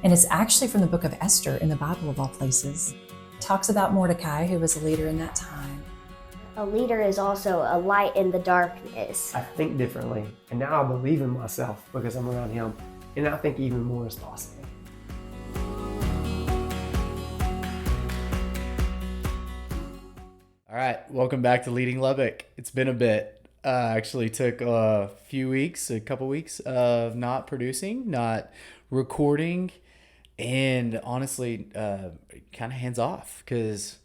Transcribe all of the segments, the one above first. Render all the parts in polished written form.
And it's actually from the book of Esther in the Bible, of all places. It talks about Mordecai, who was a leader in that time. A leader is also a light in the darkness. I think differently, and now I believe in myself because I'm around him, and I think even more is possible. All right, welcome back to Leading Lubbock. It's been a bit. Actually took a couple weeks of not producing, not recording, and honestly, kind of hands off because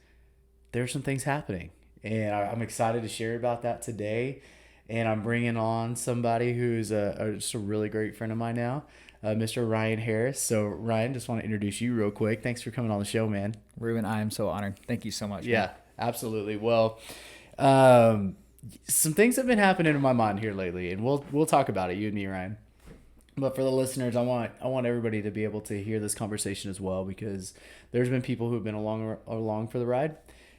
there's some things happening. And I'm excited to share about that today. And I'm bringing on somebody who's just a really great friend of mine now, Mr. Ryan Harris. So Ryan, just want to introduce you real quick. Thanks for coming on the show, man. Ruben, I am so honored. Thank you so much. Yeah, man. absolutely. Well, some things have been happening in my mind here lately, and we'll talk about it, you and me, Ryan. But for the listeners, I want everybody to be able to hear this conversation as well, because there's been people who have been along for the ride.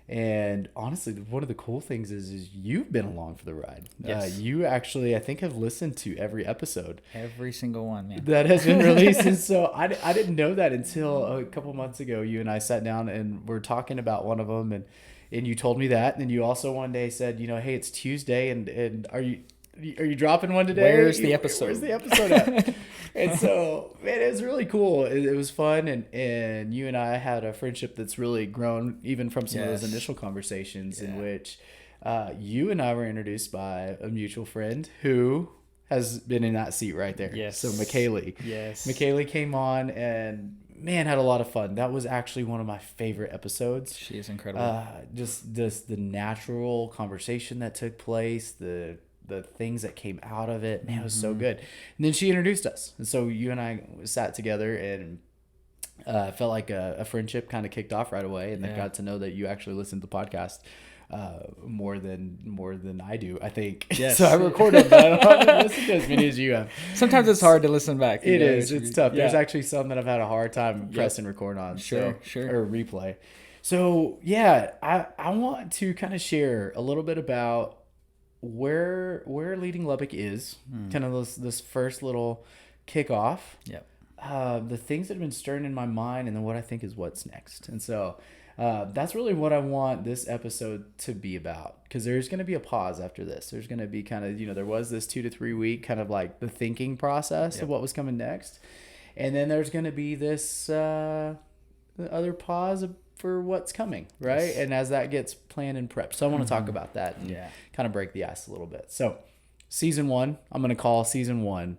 And honestly, one of the cool things is you've been along for the ride. Yes. You actually, I think, have listened to every episode. Every single one, man. That has been released. And so I didn't know that until a couple months ago. You and I sat down and we're talking about one of them, and you told me that. And then you also one day said, hey, it's Tuesday, and are you dropping one today? Where's the episode? Where's the episode at? And so, man, it was really cool. It was fun, and you and I had a friendship that's really grown even from some of those initial conversations in which you and I were introduced by a mutual friend who has been in that seat right there. Yes. So McKaylee. Yes. McKaylee came on and, man, had a lot of fun. That was actually one of my favorite episodes. She is incredible. Just the natural conversation that took place, the things that came out of it, man, it was so good. And then she introduced us. And so you and I sat together and felt like a friendship kind of kicked off right away. And then got to know that you actually listen to the podcast more than I do, I think. Yes. So I recorded, but I don't listen to as many as you have. Sometimes it's hard to listen back. It is. It's tough. Yeah. There's actually some that I've had a hard time pressing record on. Sure. Or replay. So, yeah, I want to kind of share a little bit about where Leading Lubbock is, kind of this first little kickoff. Yep. The things that have been stirring in my mind, and then what I think is what's next. And so that's really what I want this episode to be about, because there's going to be a pause after this. There's going to be kind of, there was this 2 to 3 week kind of like the thinking process of what was coming next. And then there's going to be this other pause for what's coming, right? Yes. And as that gets planned and prepped. So I want to talk about that and kind of break the ice a little bit. So season 1, I'm going to call season 1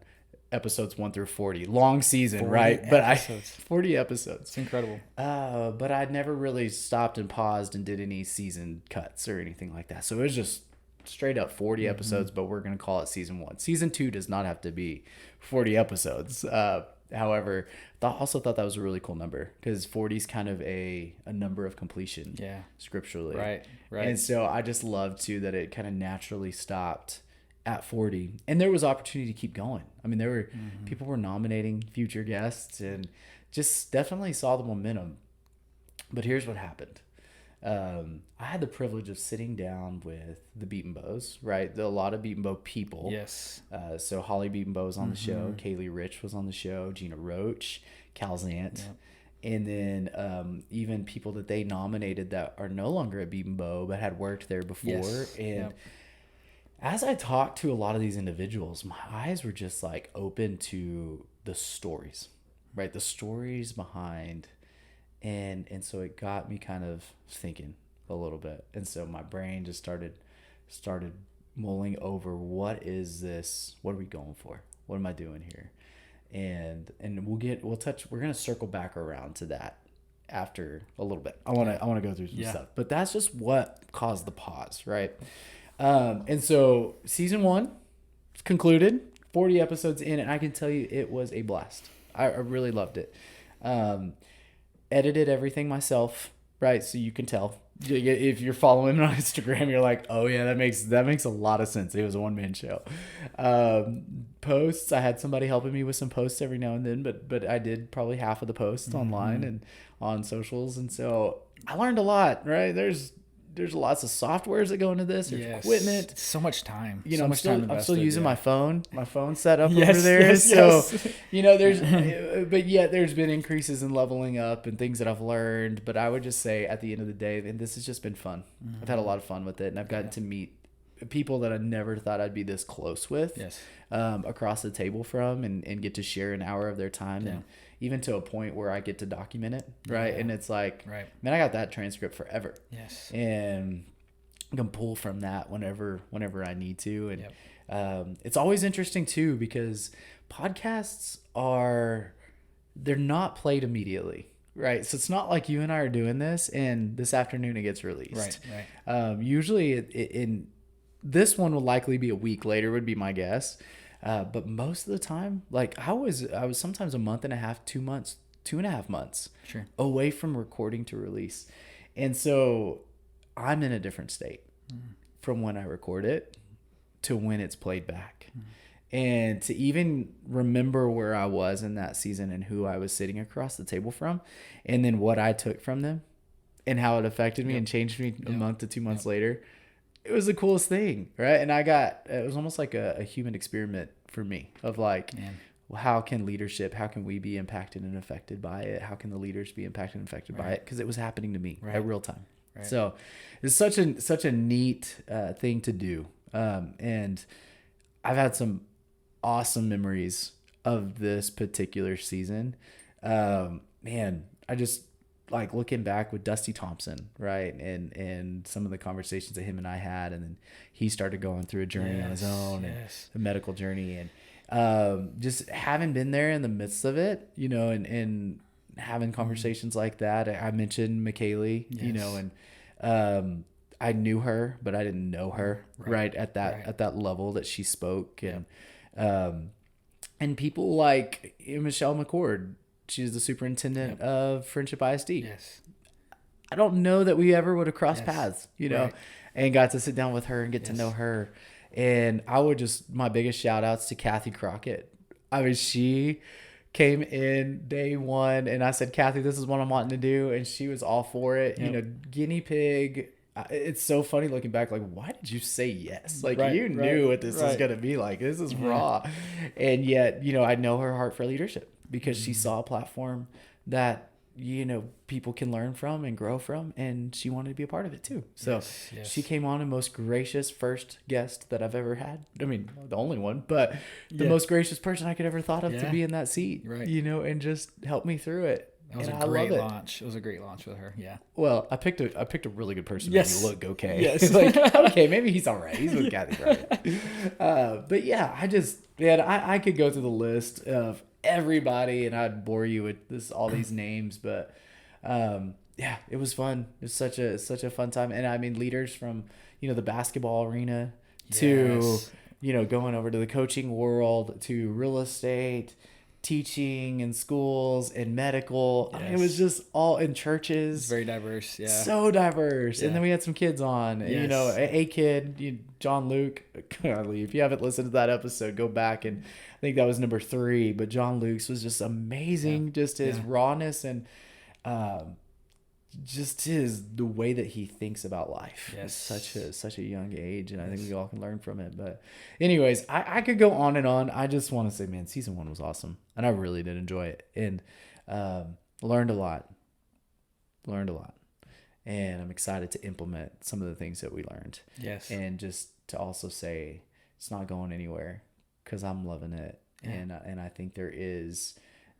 episodes 1 through 40. Long season, right? Episodes. But 40 episodes. It's incredible. But I'd never really stopped and paused and did any season cuts or anything like that. So it was just straight up 40 episodes, but we're going to call it season 1. Season 2 does not have to be 40 episodes. However, also thought that was a really cool number, because 40 is kind of a number of completion scripturally. Right. And so I just love too that it kind of naturally stopped at 40, and there was opportunity to keep going. I mean, there were people were nominating future guests, and just definitely saw the momentum. But here's what happened. I had the privilege of sitting down with the Beaten Bows, right? A lot of Beaten Bow people. Yes. So Holly Beaten Bow was on the show. Kaylee Rich was on the show. Gina Roach, Cal Zant. Yep. And then even people that they nominated that are no longer at Beaten Bow but had worked there before. Yes. And as I talked to a lot of these individuals, my eyes were just like open to the stories, right? The stories behind. And so it got me kind of thinking a little bit. And so my brain just started mulling over, what is this? What are we going for? What am I doing here? And we're going to circle back around to that after a little bit. I want to go through some stuff, but that's just what caused the pause, right? And so season 1 concluded, 40 episodes in, and I can tell you it was a blast. I really loved it. Edited everything myself, right? So you can tell if you're following me on Instagram, you're like, oh yeah, that makes a lot of sense. It was a one-man show. Posts, I had somebody helping me with some posts every now and then, but I did probably half of the posts online and on socials, and so I learned a lot, right? There's there's lots of softwares that go into this. There's equipment. So much time. You know, so I'm much time still invested, using yeah. my phone set up Yes, over there. yes, So, yes. you know, there's, but yet there's been increases in leveling up and things that I've learned. But I would just say at the end of the day, and this has just been fun. I've had a lot of fun with it, and I've gotten to meet people that I never thought I'd be this close with. Yes. Across the table from, and get to share an hour of their time, and even to a point where I get to document it, right? And it's like, man, I got that transcript forever. Yes. And I can pull from that whenever I need to. And it's always interesting too, because podcasts they're not played immediately. Right. So it's not like you and I are doing this and this afternoon it gets released. Right. Usually this one will likely be a week later, would be my guess. But most of the time, like I was sometimes a month and a half, 2 months, 2.5 months away from recording to release. And so I'm in a different state from when I record it to when it's played back. And to even remember where I was in that season and who I was sitting across the table from, and then what I took from them and how it affected me and changed me a month to 2 months later. It was the coolest thing, right? And it was almost like a human experiment for me of like, well, how can we be impacted and affected by it? How can the leaders be impacted and affected by it? Because it was happening to me at real time. Right. So it's such a neat thing to do. And I've had some awesome memories of this particular season. Man, I just like looking back with Dusty Thompson, right? And some of the conversations that him and I had, and then he started going through a journey on his own and a medical journey, and just having been there in the midst of it, you know, and having conversations like that. I mentioned McKaylee, you know, and I knew her, but I didn't know her right at that level that she spoke, and people like Michelle McCord. She's the superintendent of Friendship ISD. Yes. I don't know that we ever would have crossed paths, you know, and got to sit down with her and get to know her. And I would my biggest shout outs to Kathy Crockett. I mean, she came in day one and I said, Kathy, this is what I'm wanting to do. And she was all for it. You know, guinea pig. It's so funny looking back, like, why did you say yes? Like, you knew what this was going to be like. This is raw. And yet, you know, I know her heart for leadership because she saw a platform that, you know, people can learn from and grow from. And she wanted to be a part of it too. So she came on the most gracious first guest that I've ever had. I mean, the only one, but the most gracious person I could ever thought of to be in that seat, you know, and just help me through it. It was a great launch. It was a great launch with her. Yeah. Well, I picked a really good person to make me look okay. Yes. Like, okay, maybe he's all right. He's with Kathy Crockett. But yeah, I could go through the list of everybody and I'd bore you with all these names, but yeah, it was fun. It was such a fun time. And I mean, leaders from, you know, the basketball arena to, you know, going over to the coaching world to real estate, teaching in schools and medical. I mean, it was just all in churches. Very diverse. Yeah. So diverse. And then we had some kids on, you know, a kid, John Luke. Golly, if you haven't listened to that episode, go back, and I think that was number 3, but John Luke's was just amazing. Just his rawness and, just the way that he thinks about life. Such a young age, and I think we all can learn from it. But anyways, I could go on and on. I just want to say, man, season 1 was awesome, and I really did enjoy it, and learned a lot, and I'm excited to implement some of the things that we learned. And just to also say it's not going anywhere because I'm loving it, and I think there is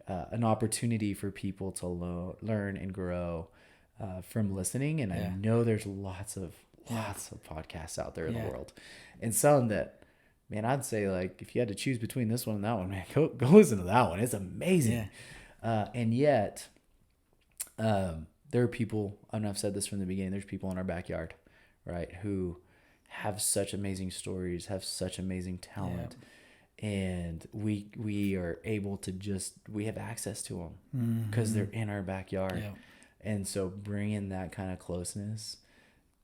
an opportunity for people to learn and grow from listening. And I know there's lots of podcasts out there in the world, and some that, man, I'd say, like, if you had to choose between this one and that one, man, go listen to that one. It's amazing. And yet there are people, and I've said this from the beginning, there's people in our backyard, right, who have such amazing stories, have such amazing talent, and we are able to we have access to them because they're in our backyard. And so bringing that kind of closeness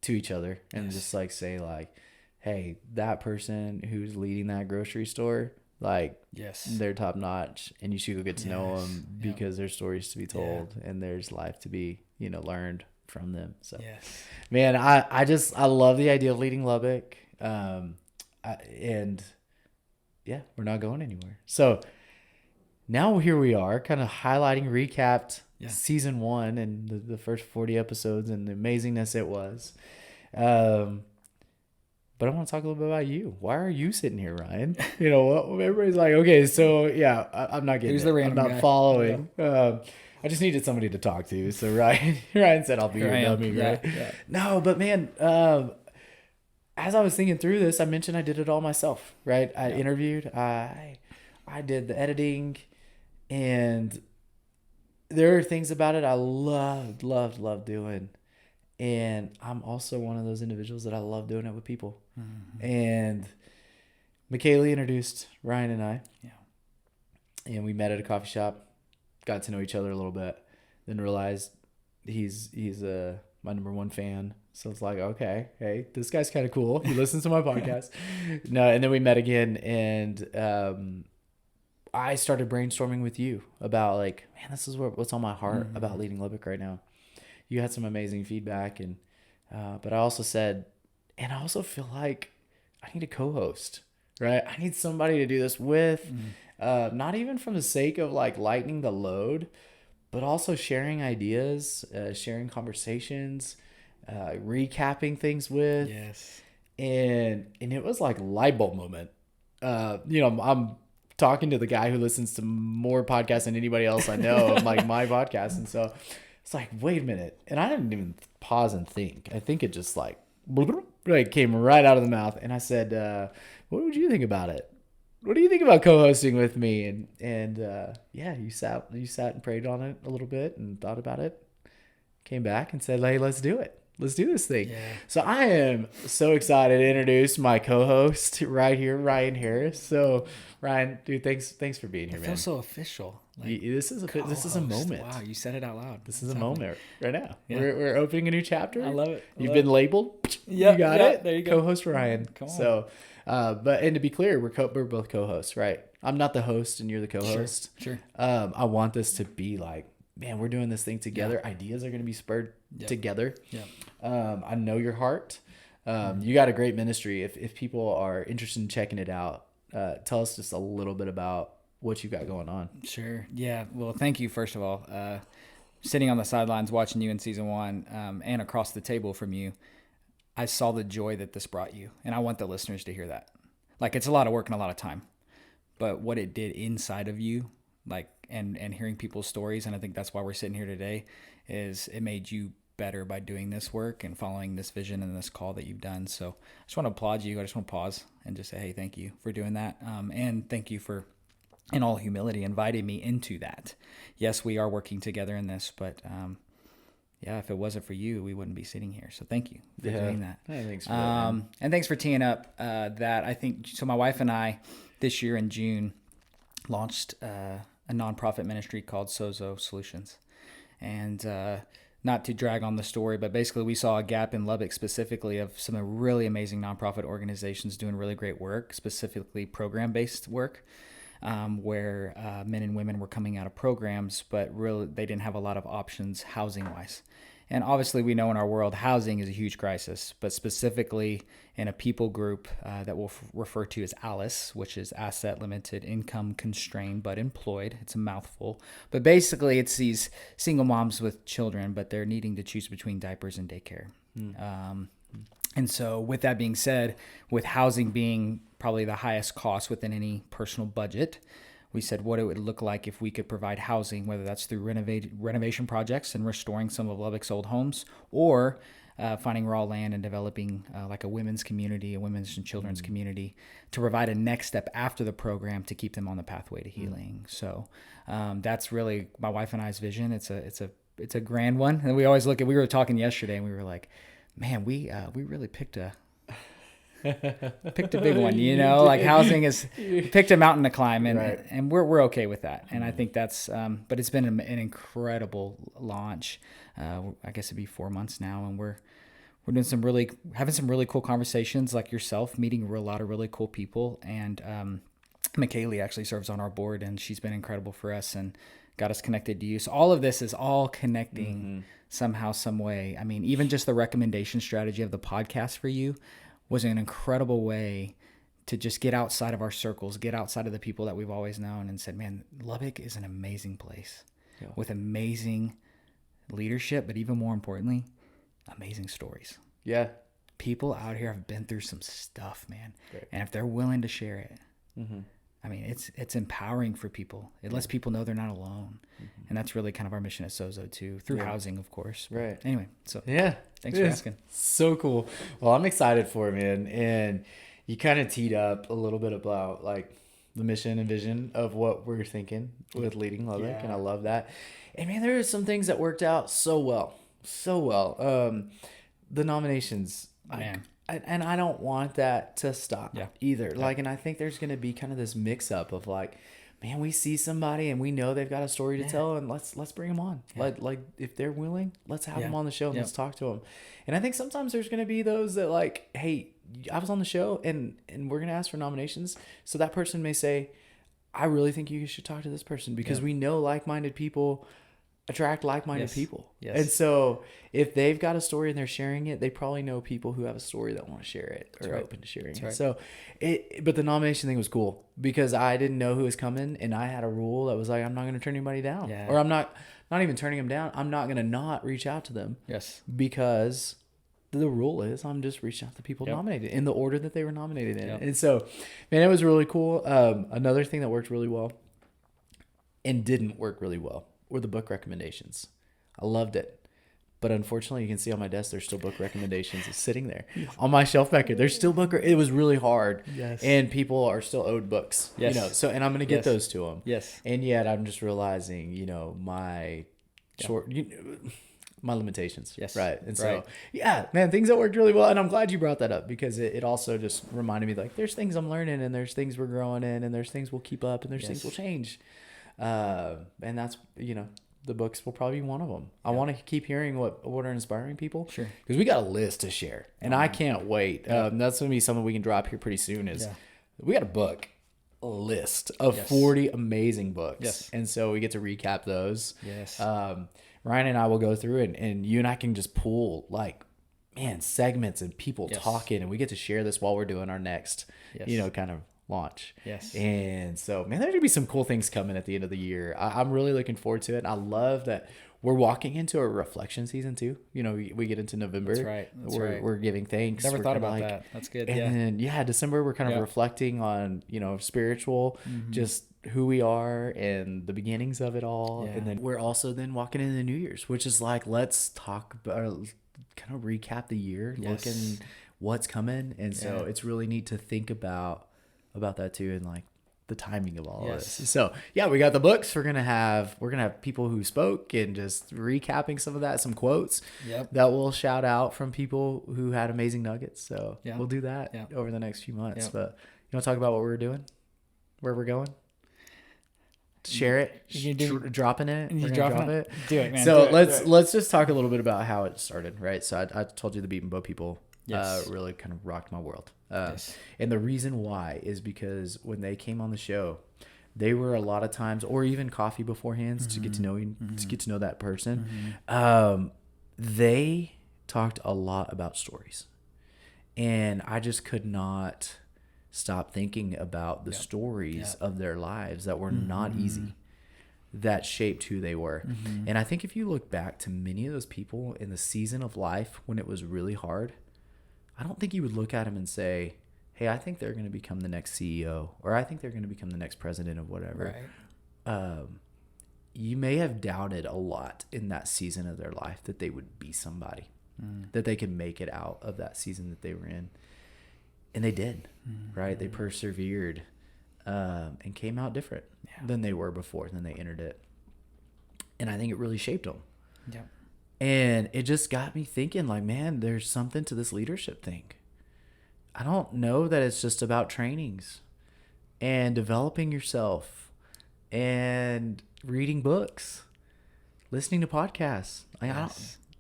to each other and just like say, like, hey, that person who's leading that grocery store, like, they're top notch, and you should go get to know them because there's stories to be told and there's life to be, you know, learned from them. So, Yes. man, I love the idea of Leading Lubbock. And yeah, we're not going anywhere. So now here we are, kind of highlighting, recapped season 1 and the first 40 episodes and the amazingness it was. But I want to talk a little bit about you. Why are you sitting here, Ryan? You know, everybody's like, okay, so yeah, I'm not getting Who's it. the random I'm not guy? following. I just needed somebody to talk to. So Ryan said I'll be your dummy, right? Yeah. No, but man, as I was thinking through this, I mentioned I did it all myself, right? I interviewed, I did the editing, and there are things about it I loved doing. And I'm also one of those individuals that I love doing it with people. Mm-hmm. And McKaylee introduced Ryan and I. Yeah. And we met at a coffee shop, got to know each other a little bit, then realized he's my number 1 fan. So it's like, okay, hey, this guy's kind of cool. He listens to my podcast. No, and then we met again, and I started brainstorming with you about like, man, this is what's on my heart about Leading Lubbock right now. You had some amazing feedback, and but I also said, and I also feel like I need a co-host, right? I need somebody to do this with, not even from the sake of like lightening the load, but also sharing ideas, sharing conversations, recapping things with. Yes. And it was like a light bulb moment. I'm talking to the guy who listens to more podcasts than anybody else I know, like my podcast, and so it's like, wait a minute. And I didn't even pause and think. I think it just like came right out of the mouth. And I said, what would you think about it? What do you think about co-hosting with me? And yeah, you sat and prayed on it a little bit and thought about it. Came back and said, hey, let's do it. Let's do this thing. Yeah. So I am so excited to introduce my co-host right here, Ryan Harris. So Ryan, dude, thanks for being here, man. It feels so official. Like, this is a moment. Wow, you said it out loud. This is a moment right now. Yeah. We're opening a new chapter. I love it. You've been labeled. Yeah, you got it. There you go. Co-host Ryan. Come on. So, and to be clear, we're both co-hosts, right? I'm not the host, and you're the co-host. Sure. I want this to be like, man, we're doing this thing together. Yeah. Ideas are going to be spurred together. Yeah. I know your heart. You got a great ministry. If people are interested in checking it out, tell us just a little bit about what you got going on. Sure. Yeah. Well, thank you, first of all. Sitting on the sidelines watching you in season 1 and across the table from you, I saw the joy that this brought you. And I want the listeners to hear that. Like, it's a lot of work and a lot of time. But what it did inside of you, like, and hearing people's stories, and I think that's why we're sitting here today, is it made you better by doing this work and following this vision and this call that you've done. So I just want to applaud you. I just want to pause and just say, hey, thank you for doing that. And thank you for, in all humility, inviting me into that. Yes, we are working together in this, but yeah, if it wasn't for you, we wouldn't be sitting here. So thank you for doing that. Hey, thanks for that, and thanks for teeing up that. I think, so my wife and I this year in June launched a nonprofit ministry called Sozo Solutions. And not to drag on the story, but basically we saw a gap in Lubbock specifically of some really amazing nonprofit organizations doing really great work, specifically program-based work, where men and women were coming out of programs, but really they didn't have a lot of options housing-wise. And obviously we know in our world housing is a huge crisis, but specifically in a people group that we'll refer to as ALICE, which is Asset Limited Income Constrained but Employed. It's a mouthful. But basically it's these single moms with children, but they're needing to choose between diapers and daycare. And so with that being said, with housing being probably the highest cost within any personal budget, we said what it would look like if we could provide housing, whether that's through renovation projects and restoring some of Lubbock's old homes, or finding raw land and developing like a women's community, a women's and children's community, to provide a next step after the program to keep them on the pathway to healing. So that's really my wife and I's vision. It's a grand one, and we always look at. We were talking yesterday, and we were like, man, we really picked a big one, you know, like housing is picked a mountain to climb, and right. and we're okay with that. And I think that's, but it's been an incredible launch. I guess it'd be 4 months now, and we're doing having some really cool conversations like yourself, meeting a lot of really cool people. And McKaylee actually serves on our board, and she's been incredible for us. And got us connected to you. So all of this is all connecting somehow, some way. I mean, even just the recommendation strategy of the podcast for you was an incredible way to just get outside of our circles, get outside of the people that we've always known, and said, man, Lubbock is an amazing place with amazing leadership, but even more importantly, amazing stories. Yeah. People out here have been through some stuff, man. Great. And if they're willing to share it, I mean, it's empowering for people. It lets people know they're not alone. And that's really kind of our mission at Sozo too, through housing, of course. But right. Anyway, so yeah, thanks for asking. So cool. Well, I'm excited for it, man. And you kind of teed up a little bit about like the mission and vision of what we're thinking with Leading Lubbock. And I love that. And man, there are some things that worked out so well. The nominations, Man. And I don't want that to stop either. Yeah. Like, and I think there's going to be kind of this mix up of like, man, we see somebody and we know they've got a story to tell, and let's bring them on. Like if they're willing, let's have them on the show and let's talk to them. And I think sometimes there's going to be those that like, hey, I was on the show and we're going to ask for nominations. So that person may say, I really think you should talk to this person, because we know like-minded people attract like-minded people. Yes. And so if they've got a story and they're sharing it, they probably know people who have a story that want to share it or open to sharing it. Right. So but the nomination thing was cool because I didn't know who was coming, and I had a rule that was like, I'm not going to turn anybody down, or I'm not even turning them down. I'm not going to not reach out to them. Yes. Because the rule is I'm just reaching out to people nominated in the order that they were nominated in. And so, man, it was really cool. Another thing that worked really well and didn't work really well were the book recommendations. I loved it. But unfortunately, you can see on my desk, there's still book recommendations sitting there. On my shelf back here, there's still book. It was really hard. Yes. And people are still owed books. Yes. You know, so, and I'm going to get those to them. Yes. And yet I'm just realizing, my my limitations. Yes. Right. And so, man, things that worked really well. And I'm glad you brought that up, because it also just reminded me, like, there's things I'm learning, and there's things we're growing in, and there's things we'll keep up, and there's things we'll change. And that's, the books will probably be one of them. I want to keep hearing what are inspiring people. Sure. Because we got a list to share, and I can't wait. That's going to be something we can drop here pretty soon is we got a list of 40 amazing books. Yes. And so we get to recap those. Yes. Ryan and I will go through and you and I can just pull segments and people talking, and we get to share this while we're doing our next, kind of launch. Yes. And so, man, there's going to be some cool things coming at the end of the year. I'm really looking forward to it. And I love that we're walking into a reflection season too. We get into November. That's right. We're giving thanks. Never thought about that. That's good. And then, December, we're kind of reflecting on, spiritual, just who we are and the beginnings of it all. Yeah. And then we're also then walking into the New Year's, which is like, let's talk about, kind of recap the year, looking what's coming. And so it's really neat to think about that too, and like the timing of all of this. So we got the books. We're gonna have people who spoke and just recapping some of that, some quotes that we'll shout out from people who had amazing nuggets. So we'll do that over the next few months. But you want to talk about what we're doing, where we're going? Share it, dropping it. We're gonna drop it. Do it, man. So let's just talk a little bit about how it started, right? So I told you the Beat and Bow people really kind of rocked my world. And the reason why is because when they came on the show, they were a lot of times, or even coffee beforehand to get to know you, to get to know that person. They talked a lot about stories, and I just could not stop thinking about the stories of their lives that were not easy, that shaped who they were. And I think if you look back to many of those people in the season of life when it was really hard, I don't think you would look at them and say, hey, I think they're going to become the next CEO, or I think they're going to become the next president of whatever. Right. You may have doubted a lot in that season of their life that they would be somebody, that they could make it out of that season that they were in. And they did, right? They persevered and came out different than they were before, than they entered it. And I think it really shaped them. Yeah. And it just got me thinking, like, man, there's something to this leadership thing. I don't know that it's just about trainings and developing yourself and reading books, listening to podcasts.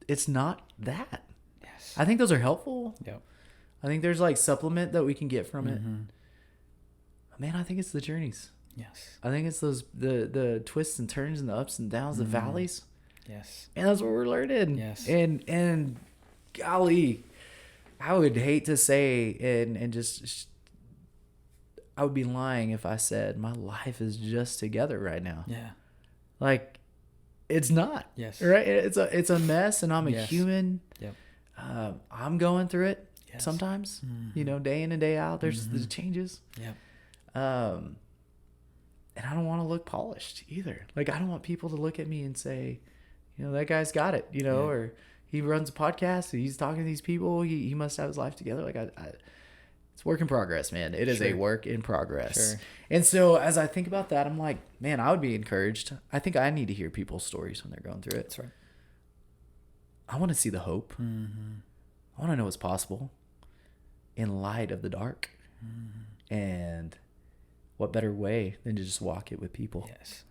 It's not that. Yes. I think those are helpful. Yep. I think there's like supplement that we can get from it. But man, I think it's the journeys. Yes. I think it's those the twists and turns and the ups and downs, the valleys. Yes. And that's what we're learning. Yes. And golly, I would hate to say and just I would be lying if I said my life is just together right now. Yeah. Like, it's not. Yes. Right? It's a mess, and I'm a Yes. human. Yep. I'm going through it Yes. sometimes. You know, day in and day out, there's changes. Yep. And I don't want to look polished either. Like, I don't want people to look at me and say, you know, that guy's got it, you know, or he runs a podcast and he's talking to these people. He must have his life together. Like, it's work in progress, man. It is a work in progress. Sure. And so as I think about that, I'm like, man, I would be encouraged. I think I need to hear people's stories when they're going through it. That's right. I want to see the hope. I want to know what's possible in light of the dark. And what better way than to just walk it with people? Yes.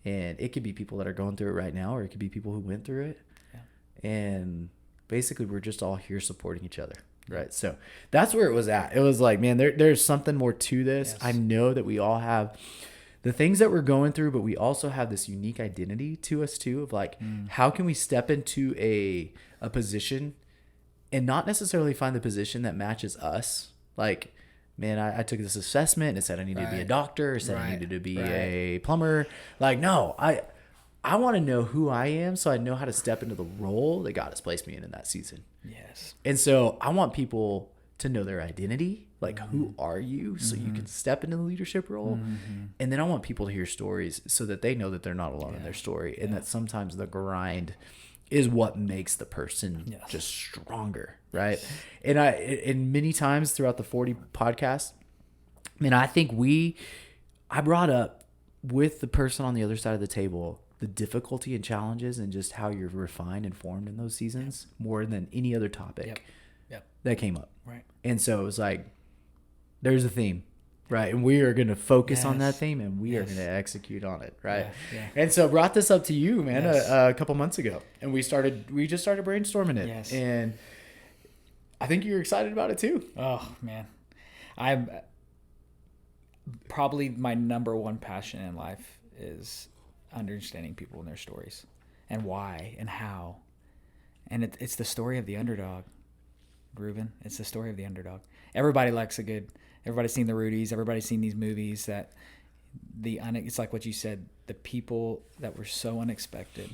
And it could be people that are going through it right now, or it could be people who went through it. Yeah. And basically, we're just all here supporting each other. Right. So that's where it was at. It was like, man, there's something more to this. Yes. I know that we all have the things that we're going through, but we also have this unique identity to us too, of like, how can we step into a position and not necessarily find the position that matches us? Like, man, I took this assessment and it said I needed to be a doctor, it said I needed to be a plumber. Like, no, I want to know who I am so I know how to step into the role that God has placed me in that season. Yes. And so I want people to know their identity. Like, who are you? So you can step into the leadership role. And then I want people to hear stories so that they know that they're not alone in their story, and that sometimes the grind is what makes the person just stronger. Right. And many times throughout the 40 podcasts, I think I brought up with the person on the other side of the table the difficulty and challenges and just how you're refined and formed in those seasons more than any other topic that came up. Right. And so it was like, there's a theme, right? And we are going to focus on that theme, and we are going to execute on it, right? Yeah. And so I brought this up to you, man, a couple months ago, and we just started brainstorming it. Yes. And I think you're excited about it too. Oh, man. I'm probably my number one passion in life is understanding people and their stories and why and how. And it's the story of the underdog, Ruben. It's the story of the underdog. Everybody likes everybody's seen the Rudies. Everybody's seen these movies that it's like what you said, the people that were so unexpected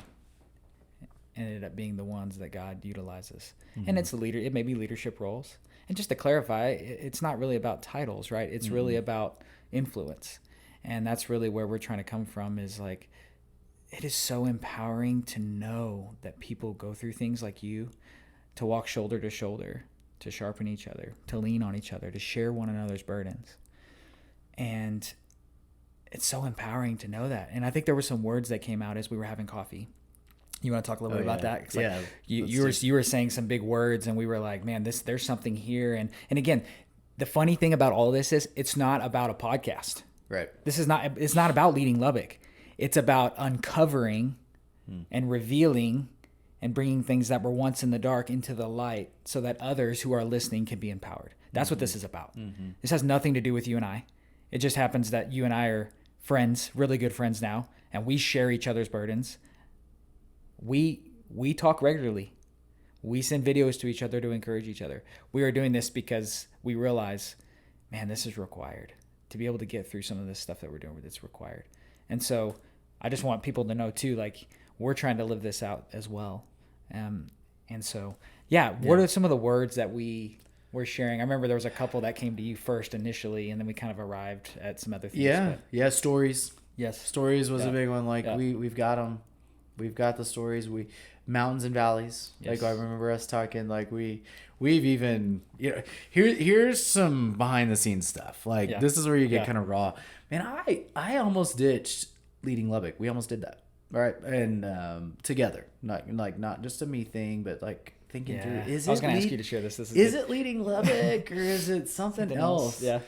ended up being the ones that God utilizes. And it may be leadership roles. And just to clarify, it's not really about titles, right? It's really about influence. And that's really where we're trying to come from, is like, it is so empowering to know that people go through things like you, to walk shoulder to shoulder, to sharpen each other, to lean on each other, to share one another's burdens. And it's so empowering to know that. And I think there were some words that came out as we were having coffee. You want to talk a little bit about that? 'Cause like you were saying some big words, and we were like, man, there's something here. And again, the funny thing about all of this is it's not about a podcast. Right. It's not about Leading Lubbock. It's about uncovering and revealing and bringing things that were once in the dark into the light so that others who are listening can be empowered. That's what this is about. This has nothing to do with you and I. It just happens that you and I are friends, really good friends now, and we share each other's burdens. We talk regularly. We send videos to each other to encourage each other. We are doing this because we realize, man, this is required. To be able to get through some of this stuff that we're doing, it's required. And so I just want people to know too, like, we're trying to live this out as well. And so, what are some of the words that we were sharing? I remember there was a couple that came to you first initially, and then we kind of arrived at some other things. Yeah. Stories. Yes. Stories was a big one. Like we've got them. We've got the stories. Mountains and valleys. Yes. Like, I remember us talking, like we've even, here's some behind the scenes stuff. Like, this is where you get kind of raw. Man, I almost ditched Leading Lubbock. We almost did that. Right. And together, not just a me thing, but like thinking through, I was going to ask you to share this. Is it Leading Lubbock, or is it something else? Yeah.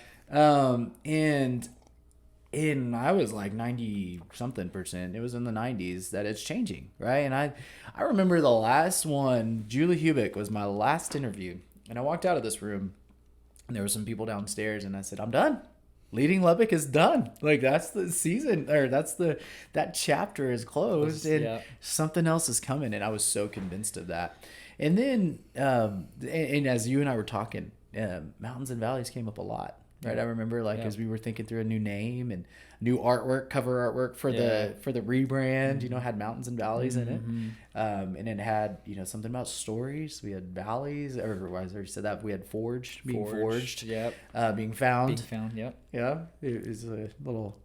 And I was like 90 something %. It was in the 90s that it's changing, right? And I remember the last one, Julie Hubick was my last interview, and I walked out of this room, and there were some people downstairs, and I said, I'm done. Leading Lubbock is done. Like that's the season, or that chapter is closed, and Yeah. something else is coming. And I was so convinced of that. And then, and as you and I were talking, mountains and valleys came up a lot, right? I remember as we were thinking through a new name and new artwork, cover artwork for the rebrand, had mountains and valleys in it. And it had, something about stories. We had valleys, or I already said that. We had being forged. Yep. Being found. Being found. Yep. Yeah. It was a little,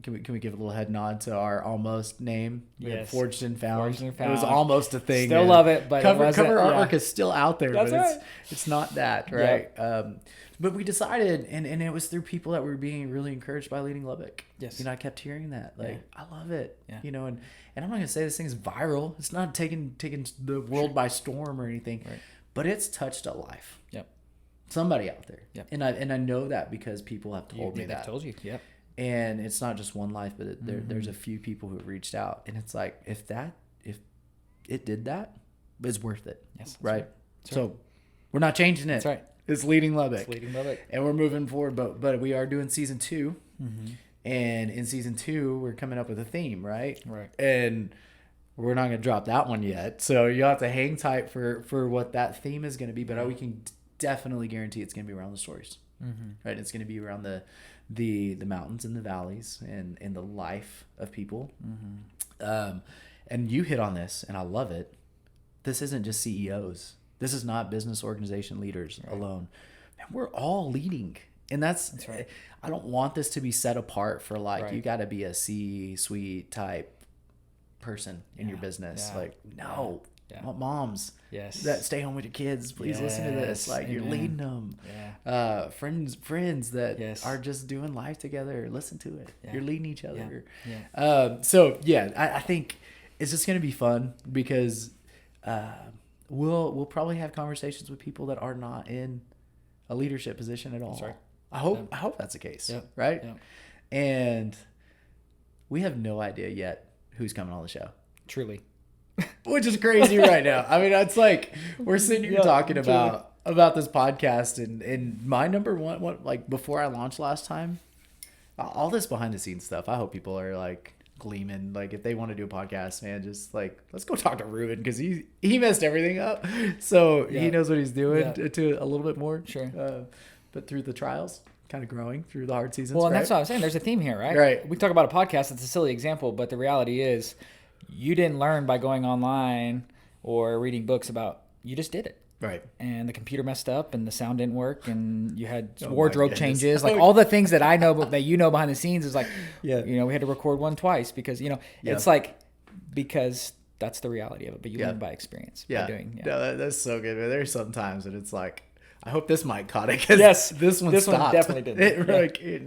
can we give a little head nod to our almost name? We had Yes. Forged and Found. Forged and It Found. was almost a thing. Still man. love it, but cover it wasn't- artwork yeah. is still out there, That's but right. it's not that, right? But we decided, and it was through people that were being really encouraged by Leading Lubbock. Yes. I kept hearing that. I love it. Yeah. And I'm not going to say this thing is viral. It's not taking the world by storm or anything, Right. but it's touched a life. Yep. Somebody out there. Yep. And I know that because people have told me They've that. told you. Yep. And it's not just one life, but there's a few people who have reached out, and it's like if it did that, it's worth it. Yes. That's Right. That's So we're not changing it. That's right. It's Leading Lubbock. It's Leading Lubbock. And we're moving forward, but we are doing season 2. Mm-hmm. And in season 2, we're coming up with a theme, right? Right. And we're not going to drop that one yet. So you'll have to hang tight for what that theme is going to be. But we can definitely guarantee it's going to be around the stories, right? It's going to be around the mountains and the valleys and the life of people. And you hit on this, and I love it. This isn't just CEOs. This is not business organization leaders alone. Man, we're all leading. And that's right. I don't want this to be set apart for Right. you got to be a C-suite type person in your business. Yeah. No. Yeah. Moms Yes. that stay home with your kids, please listen to this. Yes. You're Amen. leading them. Yeah. Friends that Yes. are just doing life together. Listen to it. Yeah. You're leading each other. Yeah. I think it's just going to be fun because we'll probably have conversations with people that are not in a leadership position at all. That's right. I hope that's the case. Yeah. Right. Yeah. And we have no idea yet who's coming on the show, Truly. which is crazy right now. I mean, it's like we're sitting here talking about this podcast, and my number one, before I launched last time, all this behind the scenes stuff. I hope people are gleaming. If they want to do a podcast, man, just let's go talk to Ruben because he messed everything up, so he knows what he's doing to a little bit more. Sure. But through the trials, kind of growing through the hard seasons. Well, and right? that's what I'm saying. There's a theme here, right? Right. We talk about a podcast. It's a silly example, but the reality is you didn't learn by going online or reading books about, you just did it. Right. And the computer messed up and the sound didn't work and you had my wardrobe goodness. changes. All the things that I know, but that behind the scenes is we had to record one twice because, it's because that's the reality of it. But you learn by experience. By doing. No, that's so good, man. There's some times that it's I hope this mic caught it because this one definitely didn't.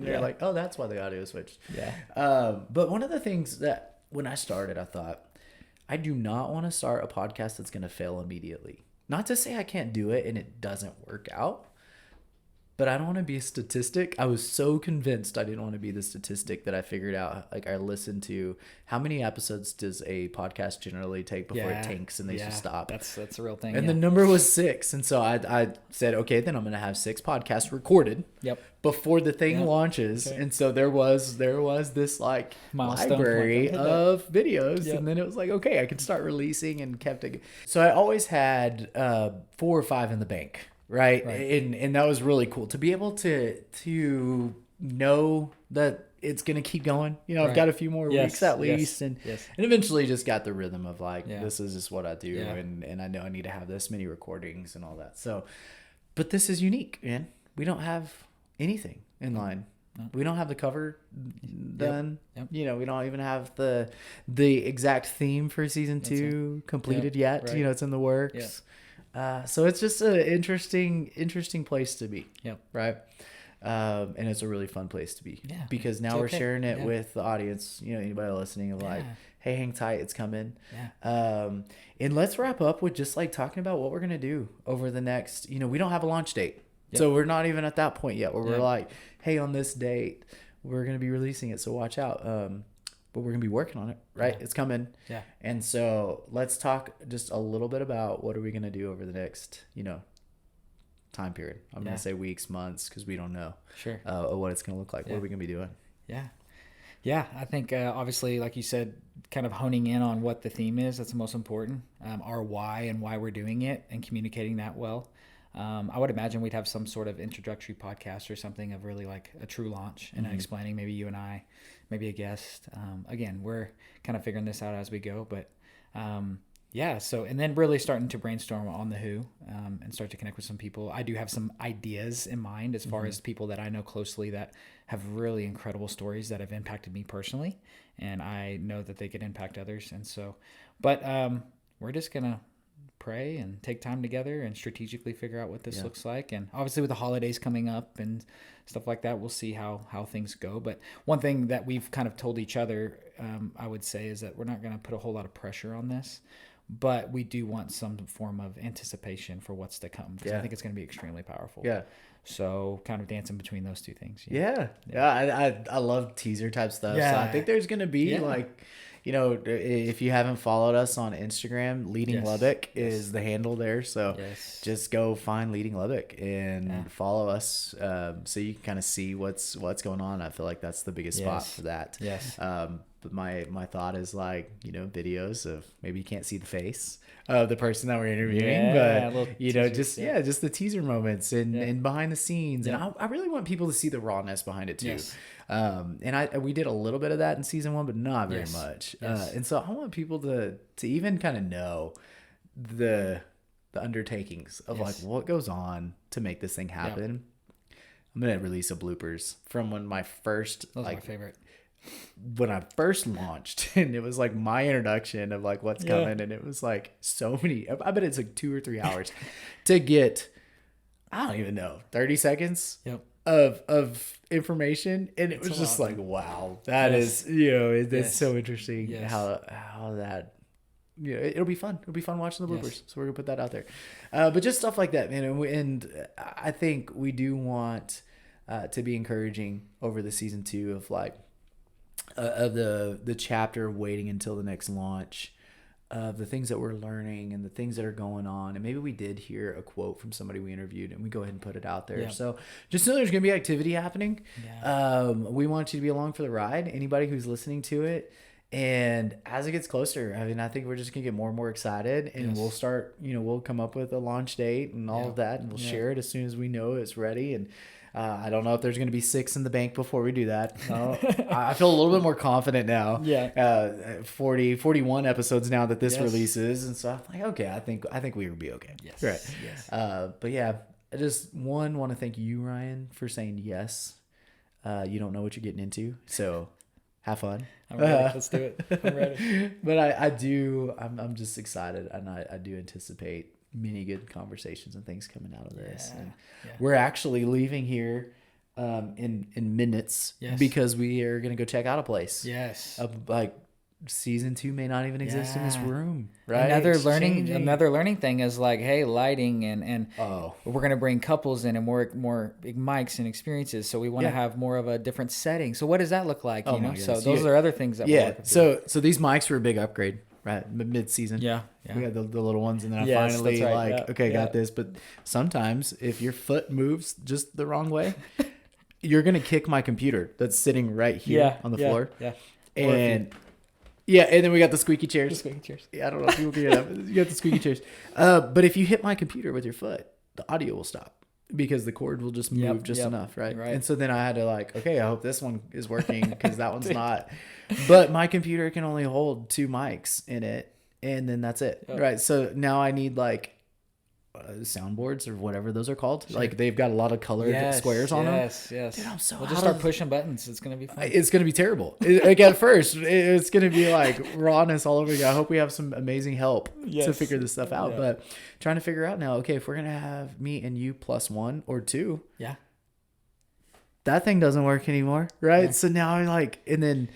You're like, oh, that's why the audio switched. Yeah. But one of the things that when I started, I thought, I do not want to start a podcast that's going to fail immediately. Not to say I can't do it and it doesn't work out, but I don't want to be a statistic. I was so convinced I didn't want to be the statistic that I figured out. I listened to how many episodes does a podcast generally take before it tanks and they should stop. That's a real thing. And the number was 6. And so I said, okay, then I'm going to have 6 podcasts recorded before the thing launches. Okay. And so there was this milestone library of videos. And then it was okay, I could start releasing and kept it. So I always had 4 or 5 in the bank. Right. And that was really cool to be able to know that it's going to keep going. I've got a few more weeks at least. And eventually just got the rhythm of this is just what I do. Yeah. And I know I need to have this many recordings and all that. So, but this is unique, man. We don't have anything in line. No. We don't have the cover done. Yep. We don't even have the exact theme for season 2 completed yet. Right. It's in the works. Yep. So it's just an interesting place to be. Yep. Right. And it's a really fun place to be. Yeah. Because now we're sharing it with the audience, anybody listening of hey, hang tight, it's coming. Yeah. And let's wrap up with just talking about what we're going to do over the next, we don't have a launch date. Yep. So we're not even at that point yet where we're hey, on this date, we're going to be releasing it. So watch out. But we're going to be working on it, right? Yeah. It's coming. Yeah. And so let's talk just a little bit about what are we going to do over the next, time period. I'm going to say weeks, months, because we don't know Sure. what it's going to look like. What are we going to be doing? Yeah. Yeah, I think obviously, like you said, kind of honing in on what the theme is, that's the most important. Our why and why we're doing it and communicating that well. I would imagine we'd have some sort of introductory podcast or something of really like a true launch and explaining, maybe you and I, maybe a guest. Again, we're kind of figuring this out as we go, but yeah, so, and then really starting to brainstorm on the who and start to connect with some people. I do have some ideas in mind as far as people that I know closely that have really incredible stories that have impacted me personally, and I know that they could impact others. And so, but we're just going to pray and take time together and strategically figure out what this looks like. And obviously with the holidays coming up and stuff like that, we'll see how things go. But one thing that we've kind of told each other, I would say, is that we're not going to put a whole lot of pressure on this, but we do want some form of anticipation for what's to come, because I think it's going to be extremely powerful. Yeah. So kind of dancing between those two things. Yeah. I love teaser type stuff. So I think there's going to be like, you know, if you haven't followed us on Instagram, Leading Lubbock is the handle there. So just go find Leading Lubbock and follow us, so you can kind of see what's going on. I feel like that's the biggest spot for that. Yes. But my thought is like, you know, videos of, maybe you can't see the face of the person that we're interviewing, but you know, just the teaser moments and behind the scenes. And I really want people to see the rawness behind it too. And we did a little bit of that in season 1, but not very much. And so I want people to even kind of know the undertakings of like what goes on to make this thing happen. I'm gonna release a bloopers from when my first Those are my favorite. When I first launched, and it was like my introduction of like what's coming, and it was like so many. I bet it's like 2 or 3 hours to get, I don't even know, 30 seconds of information, and it was just like, wow, that is, you know, it's so interesting how that, you know, it'll be fun. It'll be fun watching the bloopers. So we're gonna put that out there, but just stuff like that, man. And I think we do want to be encouraging over the season 2 of like. Of the chapter waiting until the next launch, of the things that we're learning and the things that are going on. And maybe we did hear a quote from somebody we interviewed, and we go ahead and put it out there. So just know there's going to be activity happening. We want you to be along for the ride, anybody who's listening to it. And as it gets closer, I mean, I think we're just going to get more and more excited, and we'll start, you know, we'll come up with a launch date and all of that, and we'll share it as soon as we know it's ready. And I don't know if there's going to be 6 in the bank before we do that. I feel a little bit more confident now. 41 episodes now that this releases. And so I'm like, okay, I think we will be okay. But yeah, I just want to thank you, Ryan, for saying yes. You don't know what you're getting into, so have fun. I'm ready. Let's do it. I'm ready. But I'm just excited, and I do anticipate many good conversations and things coming out of this. And we're actually leaving here in minutes because we are going to go check out a place. Like season 2 may not even exist in this room, right? Another learning thing is like, hey, lighting and we're going to bring couples in and more big mics and experiences. So we want to have more of a different setting. So what does that look like? You know? So those are other things that we're looking for. So these mics were a big upgrade. Right, mid-season. We got the little ones, and then I finally got this. But sometimes if your foot moves just the wrong way, you're gonna kick my computer that's sitting right here on the floor. And and then we got the squeaky chairs. I don't know if people can hear that, but you got the squeaky chairs. But if you hit my computer with your foot, the audio will stop, because the cord will just move enough, right? And so then I had to like, okay, I hope this one is working, because that one's not. But my computer can only hold 2 mics in it, and then that's it, right? So now I need like soundboards or whatever those are called. Like they've got a lot of colored squares on them. Dude, I'm so we'll just start pushing buttons. It's gonna be fun. It's gonna be terrible. Like at first, it's gonna be like rawness all over again. I hope we have some amazing help to figure this stuff out. But trying to figure out now, okay, if we're gonna have me and you plus 1 or 2, that thing doesn't work anymore, right? So now I like, and then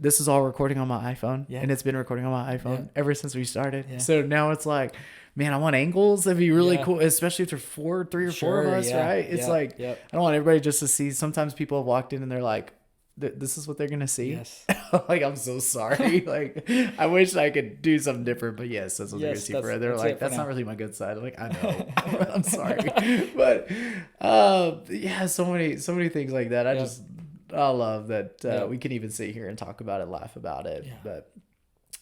this is all recording on my iPhone, and it's been recording on my iPhone ever since we started. So now it's like, man, I want angles. That'd be really cool, especially if there's 3 or 4 of us, right? It's like, I don't want everybody just to see. Sometimes people have walked in and they're like, this is what they're gonna see. Yes. Like, I'm so sorry. Like, I wish I could do something different, but yes, that's what they're gonna Yes, see that's- for. They're that's like, it for that's now. not really my good side. I'm like, I know. I'm sorry, but yeah, so many things like that. I love that we can even sit here and talk about it, laugh about it, Yeah. but.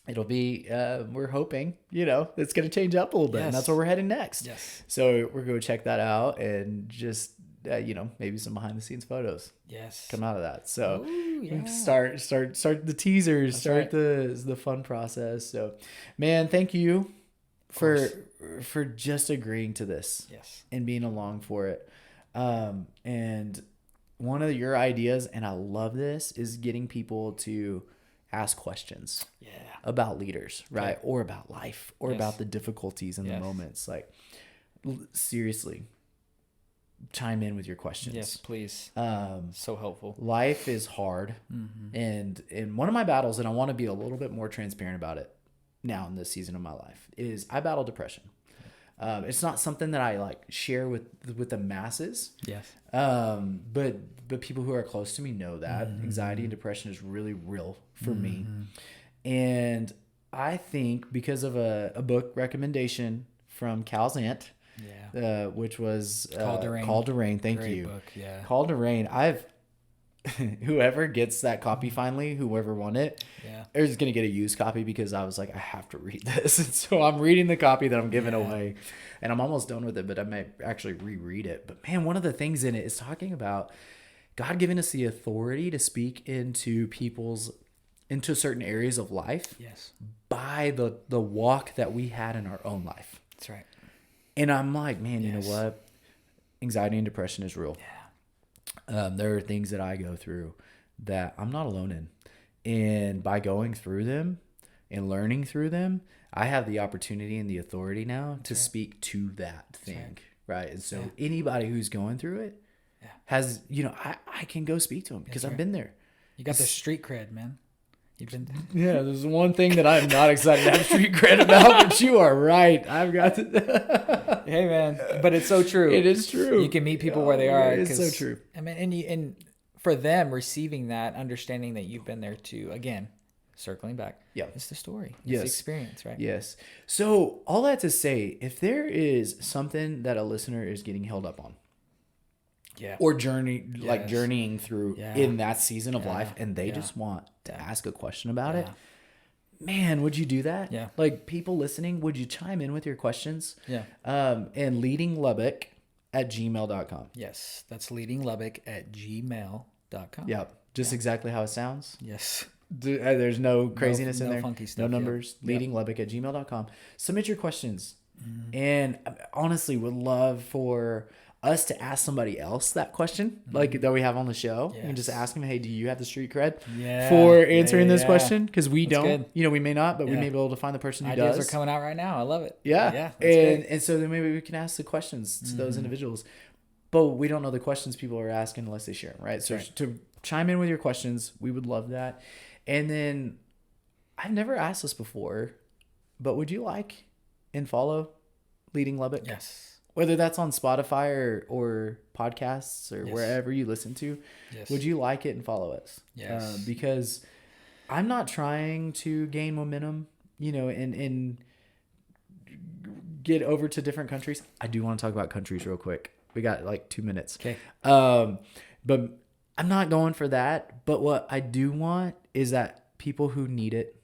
It'll be, we're hoping, it's going to change up a little bit. And that's Yes. where we're heading next. Yes. So we're going to check that out and just, maybe some behind the scenes photos Yes. come out of that. So Ooh, we yeah. can start the teasers, That's start right. the fun process. So, man, thank you for just agreeing to this Yes. and being along for it. And one of your ideas, and I love this, is getting people to ask questions Yeah. about leaders, right? Or about life, or Yes. about the difficulties and the Yes. moments. Like, seriously, chime in with your questions. Yes, please. So helpful. Life is hard, Mm-hmm. and one of my battles, and I want to be a little bit more transparent about it now in this season of my life, is I battle depression. It's not something that I like share with the masses. Yes. But people who are close to me know that anxiety and depression is really real for me. And I think because of a book recommendation from Cal's aunt, Yeah. which was Called to Rain. Thank Great you. book. Yeah. Called to Rain. Whoever gets that copy finally, whoever won it, Yeah. is going to get a used copy, because I was like, I have to read this. And so I'm reading the copy that I'm giving Yeah. away, and I'm almost done with it, but I may actually reread it. But man, one of the things in it is talking about God giving us the authority to speak into certain areas of life Yes. by the walk that we had in our own life. That's right. And I'm like, man, you know Yes. what? Anxiety and depression is real. Yeah. There are things that I go through that I'm not alone in. And by going through them and learning through them, I have the opportunity and the authority now to speak to that thing. Right. And so anybody who's going through it has, I can go speak to them because I've been there. You got the street cred, man. You've been. Yeah, there's one thing that I'm not excited to have street cred about, but you are right. I've got to. Hey, man, but it's so true. It is true. You can meet people where they are. It's so 'cause, true. I mean, and for them receiving that, understanding that you've been there too. Again, circling back. Yeah. It's the story. It's Yes. the experience, right? Yes. So all that to say, if there is something that a listener is getting held up on, Yeah. or Yes. journeying through Yeah. in that season of Yeah. life, and they Yeah. just want to Yeah. ask a question about it, Yeah. man, would you do that? Yeah. Like, people listening, would you chime in with your questions? Yeah. And Leading Lubbock at gmail.com. Yes. That's Leading Lubbock at gmail.com. Yep. Just exactly how it sounds. Yes. There's no craziness in no there. funky No stuff, yep. numbers. Yep. Leading Lubbock at gmail.com. Submit your questions. And honestly, would love for us to ask somebody else that question, like that we have on the show, and just Yes. ask them, hey, do you have the street cred Yeah. for Yeah, answering this yeah. question? Because we That's don't, good. we may not, but we Yeah. may be able to find the person who Ideas does. are coming out right now. I love it. Yeah. Yeah. That's and good. and so then maybe we can ask the questions to those individuals, but we don't know the questions people are asking unless they share them, right? So right. to chime in with your questions, we would love that. And then I've never asked this before, but would you like and follow Leading Lubbock? Yes. Whether that's on Spotify or podcasts or Yes. wherever you listen to, Yes. would you like it and follow us? Yes. Because I'm not trying to gain momentum, and get over to different countries. I do want to talk about countries real quick. We got like 2 minutes. Okay. But I'm not going for that. But what I do want is that people who need it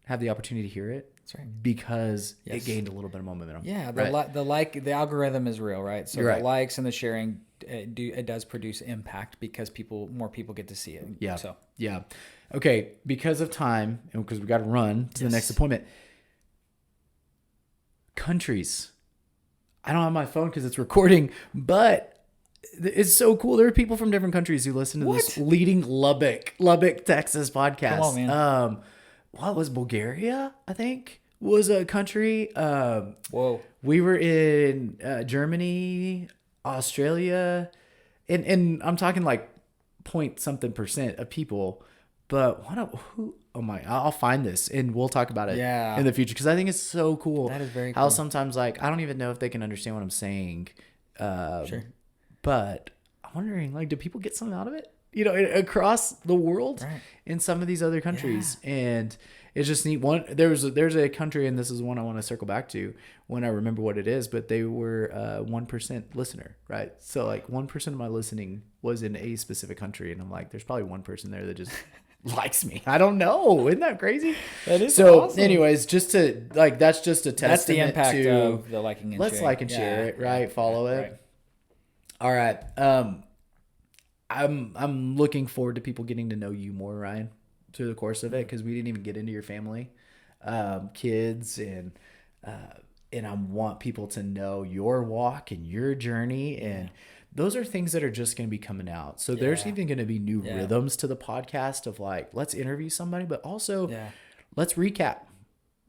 have the opportunity to hear it. That's right. Because Yes. it gained a little bit of momentum. Yeah, right? the algorithm is real, right? So You're right. the likes and the sharing, it does produce impact because more people get to see it. Yeah. So Yeah. Okay. Because of time and because we got to run to the next appointment. Countries. I don't have my phone because it's recording, but it's so cool. There are people from different countries who listen to this Leading Lubbock, Texas podcast. Come on, man. What was Bulgaria? I think was a country. whoa. We were in Germany, Australia, and I'm talking like point something % of people. But I'll find this and we'll talk about it Yeah. in the future because I think it's so cool. That is very How cool. sometimes like I don't even know if they can understand what I'm saying. Sure. But I'm wondering, like, do people get something out of it? across the world Right. in some of these other countries. And it's just neat. There's a country, and this is one I want to circle back to when I remember what it is, but they were 1% listener, right? So like 1% of my listening was in a specific country, and I'm like, there's probably one person there that just likes me. I don't know. Isn't that crazy? That is so awesome. anyways, just to like, that's just a testament That's the impact to of the liking and let's sharing. like and share it, right? Follow it. Right. All right. I'm looking forward to people getting to know you more, Ryan, through the course of it, because we didn't even get into your family, kids, and I want people to know your walk and your journey, and those are things that are just going to be coming out. So there's even going to be new rhythms to the podcast of like, let's interview somebody, but also let's recap.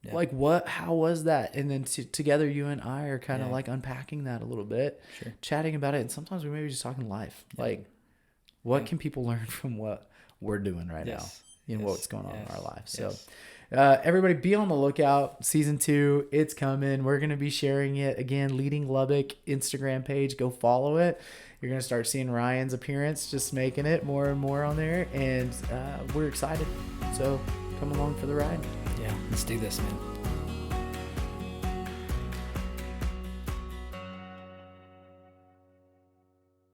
Yeah. Like how was that? And then together you and I are kind of like unpacking that a little bit, chatting about it. And sometimes we may be just talking life. Like what can people learn from what we're doing right now? What's going on in our lives. So everybody be on the lookout. Season 2, it's coming. We're going to be sharing it again. Leading Lubbock Instagram page. Go follow it. You're going to start seeing Ryan's appearance, just making it more and more on there. And we're excited. So come along for the ride. Yeah, let's do this, man.